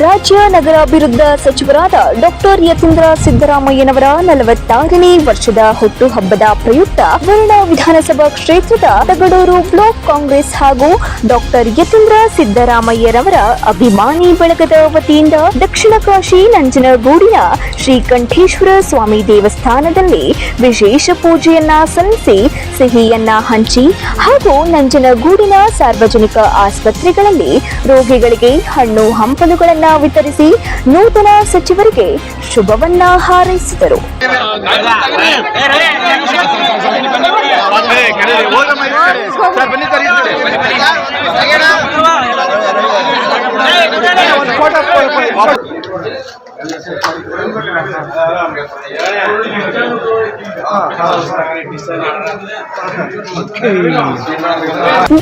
ರಾಜ್ಯ ನಗರಾಭಿವೃದ್ಧಿ ಸಚಿವರಾದ ಡಾಕ್ಟರ್ ಯತೀಂದ್ರ ಸಿದ್ದರಾಮಯ್ಯನವರ 46ನೇ ವರ್ಷದ ಹುಟ್ಟುಹಬ್ಬದ ಪ್ರಯುಕ್ತ ವರುಣ ವಿಧಾನಸಭಾ ಕ್ಷೇತ್ರದ ತಗಡೂರು ಬ್ಲಾಕ್ ಕಾಂಗ್ರೆಸ್ ಹಾಗೂ ಡಾಕ್ಟರ್ ಯತೀಂದ್ರ ಸಿದ್ದರಾಮಯ್ಯರವರ ಅಭಿಮಾನಿ ಬಳಗದ ವತಿಯಿಂದ ದಕ್ಷಿಣ ಕಾಶಿ ನಂಜನಗೂಡಿನ ಶ್ರೀಕಂಠೇಶ್ವರ ಸ್ವಾಮಿ ದೇವಸ್ಥಾನದಲ್ಲಿ ವಿಶೇಷ ಪೂಜೆಯನ್ನ ಸಲ್ಲಿಸಿ ಸಿಹಿಯನ್ನ ಹಂಚಿ ಹಾಗೂ ನಂಜನಗೂಡಿನ ಸಾರ್ವಜನಿಕ ಆಸ್ಪತ್ರೆಗಳಲ್ಲಿ ರೋಗಿಗಳಿಗೆ ಹಣ್ಣು ಹಂಪಲುಗಳನ್ನು ವಿತರಿಸಿ ನೂತನ ಸಚಿವರಿಗೆ ಶುಭವನ್ನ ಹಾರೈಸಿದರು.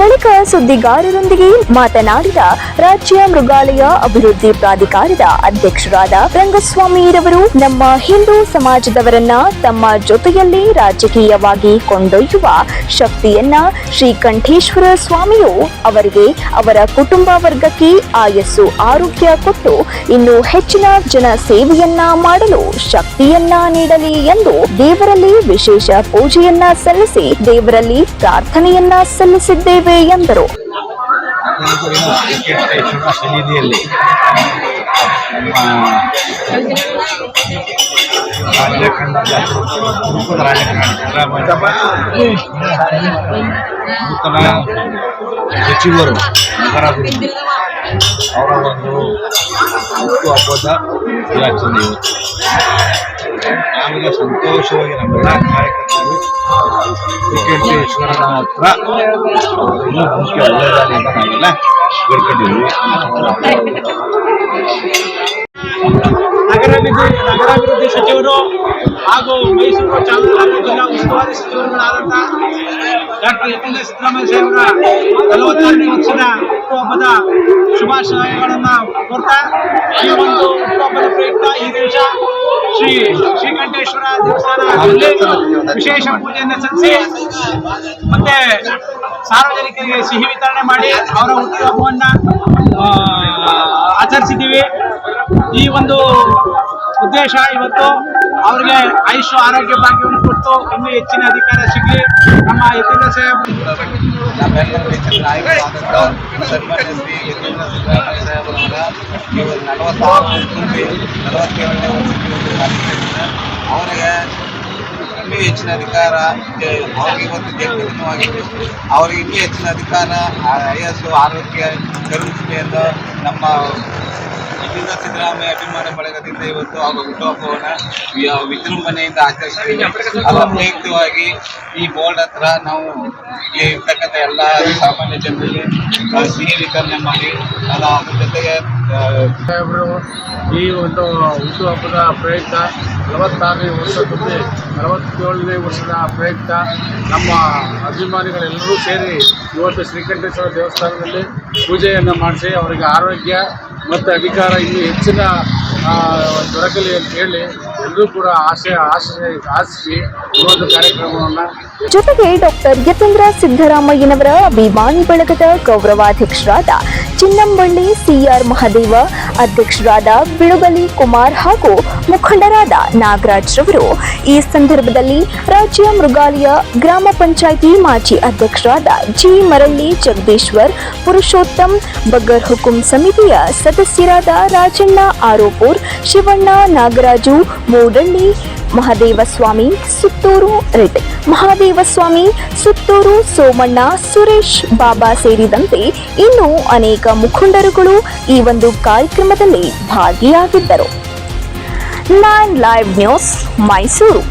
ಬಳಿಕ ಸುದ್ದಿಗಾರರೊಂದಿಗೆ ಮಾತನಾಡಿದ ರಾಜ್ಯ ಮೃಗಾಲಯ ಅಭಿವೃದ್ಧಿ ಪ್ರಾಧಿಕಾರದ ಅಧ್ಯಕ್ಷರಾದ ರಂಗಸ್ವಾಮಿರವರು ನಮ್ಮ ಹಿಂದೂ ಸಮಾಜದವರನ್ನ ತಮ್ಮ ಜೊತೆಯಲ್ಲಿ ರಾಜಕೀಯವಾಗಿ ಕೊಂಡೊಯ್ಯುವ ಶಕ್ತಿಯನ್ನ ಶ್ರೀಕಂಠೇಶ್ವರ ಸ್ವಾಮಿಯು ಅವರಿಗೆ ಅವರ ಕುಟುಂಬ ವರ್ಗಕ್ಕೆ ಆಯಸ್ಸು ಆರೋಗ್ಯ ಕೊಟ್ಟು ಇನ್ನು ಹೆಚ್ಚಿನ ಜನ ಸೇವೆಯನ್ನ ಮಾಡಲು ಶಕ್ತಿಯನ್ನ ನೀಡಲಿ ಎಂದು ದೇವರಲ್ಲಿ ವಿಶೇಷ ಪೂಜೆಯನ್ನ ಸಲ್ಲಿಸಿ ದೇವರಲ್ಲಿ ಪ್ರಾರ್ಥನೆಯನ್ನ ಸಲ್ಲಿಸಿದ್ದೇವೆ ಎಂದರು. ನೂತನ ಸಚಿವರು ನಗರಾಭಿವೃದ್ಧಿ ಅವರ ಒಂದು ಹುಟ್ಟುಹಬ್ಬದ ದಿನಾಚರಣೆ ಇವತ್ತು ನಾವೆಲ್ಲ ಸಂತೋಷವಾಗಿ ನಮ್ಮೆಲ್ಲ ಕಾರ್ಯಕರ್ತರು ಶ್ರೀಕಂಠೇಶ್ವರನ ಹತ್ರ ಇನ್ನೂ ಮುಖ್ಯ ಒಳ್ಳೆಯದಾಗಲಿ ಅಂತ ನಾವೆಲ್ಲ ಬೇಡ್ಕೊಂಡಿದ್ವಿ. ನಗರಾಭಿವೃದ್ಧಿ ಸಚಿವರು ಹಾಗೂ ಮೈಸೂರು ಚಾಮರಾಜನಗರ ಜಿಲ್ಲಾ ಉಸ್ತುವಾರಿ ಸಚಿವರುಗಳಾದಂಥ ಡಾಕ್ಟರ್ ಯತೀಂದ್ರ ಸಿದ್ದರಾಮಯ್ಯ ಸಾಹೇಬರ 46ನೇ ವರ್ಷದ ಹುಟ್ಟುಹಬ್ಬದ ಶುಭಾಶಯಗಳನ್ನು ಕೋರ್ತಾ ಈ ಒಂದು ಹುಟ್ಟುಹಬ್ಬದ ಪ್ರಯುಕ್ತ ಈ ದಿವಸ ಶ್ರೀಕಂಠೇಶ್ವರ ದೇವಸ್ಥಾನದಲ್ಲಿ ವಿಶೇಷ ಪೂಜೆಯನ್ನು ಸಲ್ಲಿಸಿ ಮತ್ತೆ ಸಾರ್ವಜನಿಕರಿಗೆ ಸಿಹಿ ವಿತರಣೆ ಮಾಡಿ ಅವರ ಹುಟ್ಟುಹಬ್ಬವನ್ನು ಆಚರಿಸಿದ್ದೀವಿ. ಈ ಒಂದು ಉದ್ದೇಶ ಇವತ್ತು ಅವರಿಗೆ ಆಯುಷ್ ಆರೋಗ್ಯ ಭಾಗ್ಯವನ್ನು ಕೊಟ್ಟು ಇನ್ನೂ ಹೆಚ್ಚಿನ ಅಧಿಕಾರ ಸಿಗಲಿ. ನಮ್ಮ ಯತೀಂದ್ರ ನಮ್ಮೆಲ್ಲರ ನೆಚ್ಚಿನ ನಾಯಕರಾದಂಥ ಸನ್ಮಾನ್ಯ ಶ್ರೀ ಯತೀಂದ್ರ ಸಿದ್ದರಾಮಯ್ಯ ಸಾಹೇಬರವರ 47ನೇ ವರ್ಷಕ್ಕೆ ಅವರಿಗೆ ಇನ್ನೂ ಹೆಚ್ಚಿನ ಅಧಿಕಾರ ಅವ್ರಿಗೆ ಇವತ್ತು ಜನ್ಮದಿನವಾಗಿದೆ. ಅವರಿಗೆ ಇನ್ನೂ ಹೆಚ್ಚಿನ ಅಧಿಕಾರ ಆಯಸ್ಸು ಆರೋಗ್ಯ ಕರುಣಿಸಲಿ ಎಂದು ನಮ್ಮ ಯತೀಂದ್ರ ಸಿದ್ದರಾಮಯ್ಯ ಅಭಿಮಾನ ಬಳಗದಿಂದ ಇವತ್ತು ಹಾಗೂ ಹುಟ್ಟುಹಬ್ಬವನ್ನು ವಿಜೃಂಭಣೆಯಿಂದ ಆಚರಿಸ್ತೀವಿ. ಅದರ ಪ್ರಯುಕ್ತವಾಗಿ ಈ ಬೋರ್ಡ್ ಹತ್ರ ನಾವು ಇಲ್ಲಿ ಇರ್ತಕ್ಕಂಥ ಎಲ್ಲ ಸಾಮಾನ್ಯ ಜನರಿಗೆ ಸಿಹಿ ವಿತರಣೆ ಮಾಡಿ ಅದ್ರ ಜೊತೆಗೆ ಈ ಒಂದು ಹುಟ್ಟುಹಬ್ಬದ ಪ್ರಯುಕ್ತ 46ನೇ ವರ್ಷ ತುಂಬಿ 47ನೇ ವರ್ಷದ ಪ್ರಯುಕ್ತ ನಮ್ಮ ಅಭಿಮಾನಿಗಳೆಲ್ಲರೂ ಸೇರಿ ಇವತ್ತು ಶ್ರೀಕಂಠೇಶ್ವರ ದೇವಸ್ಥಾನದಲ್ಲಿ ಪೂಜೆಯನ್ನು ಮಾಡಿಸಿ ಅವರಿಗೆ ಆರೋಗ್ಯ ಮತ್ತು ಅಧಿಕಾರ ಇನ್ನೂ ಹೆಚ್ಚಿನ ದೊರಕಲಿ ಅಂತ ಹೇಳಿ ಎಲ್ಲರೂ ಕೂಡ ಆಶಿಸಿ ಈ ಒಂದು ಕಾರ್ಯಕ್ರಮವನ್ನು ಜೊತೆಗೆ ಡಾಕ್ಟರ್ ಯತೀಂದ್ರ ಸಿದ್ದರಾಮಯ್ಯನವರ ಅಭಿಮಾನಿ ಬಳಗದ ಗೌರವಾಧ್ಯಕ್ಷರಾದ ಚಿನ್ನಂಬಳ್ಳಿ ಸಿಆರ್ ಮಹದೇವ, ಅಧ್ಯಕ್ಷರಾದ ಬಿಳುಗಲಿ ಕುಮಾರ್ ಹಾಗೂ ಮುಖಂಡರಾದ ನಾಗರಾಜ್ ರವರು ಈ ಸಂದರ್ಭದಲ್ಲಿ ರಾಜ್ಯ ಮೃಗಾಲಯ ಗ್ರಾಮ ಪಂಚಾಯಿತಿ ಮಾಜಿ ಅಧ್ಯಕ್ಷರಾದ ಜಿ ಮರಳ್ಳಿ ಜಗದೀಶ್ವರ್, ಪುರುಷೋತ್ತಮ್, ಬಗರ್ ಹುಕುಂ ಸಮಿತಿಯ ಸದಸ್ಯರಾದ ರಾಜಣ್ಣ ಆರೋಪೂರ್, ಶಿವಣ್ಣ, ನಾಗರಾಜು, ಮೂಡಳ್ಳಿ, ಮಹದೇವಸ್ವಾಮಿ ಸುತ್ತೂರು ರೆಡ್ಡಿ, ಮಹಾದೇವಸ್ವಾಮಿ ಸುತ್ತೂರು, ಸೋಮಣ್ಣ, ಸುರೇಶ್ ಬಾಬಾ ಸೇರಿದಂತೆ ಇನ್ನೂ ಅನೇಕ ಮುಖಂಡರುಗಳು ಈ ಒಂದು ಕಾರ್ಯಕ್ರಮದಲ್ಲಿ ಭಾಗಿಯಾಗಿದ್ದರು. 9 ಲೈವ್ ನ್ಯೂಸ್ ಮೈಸೂರು.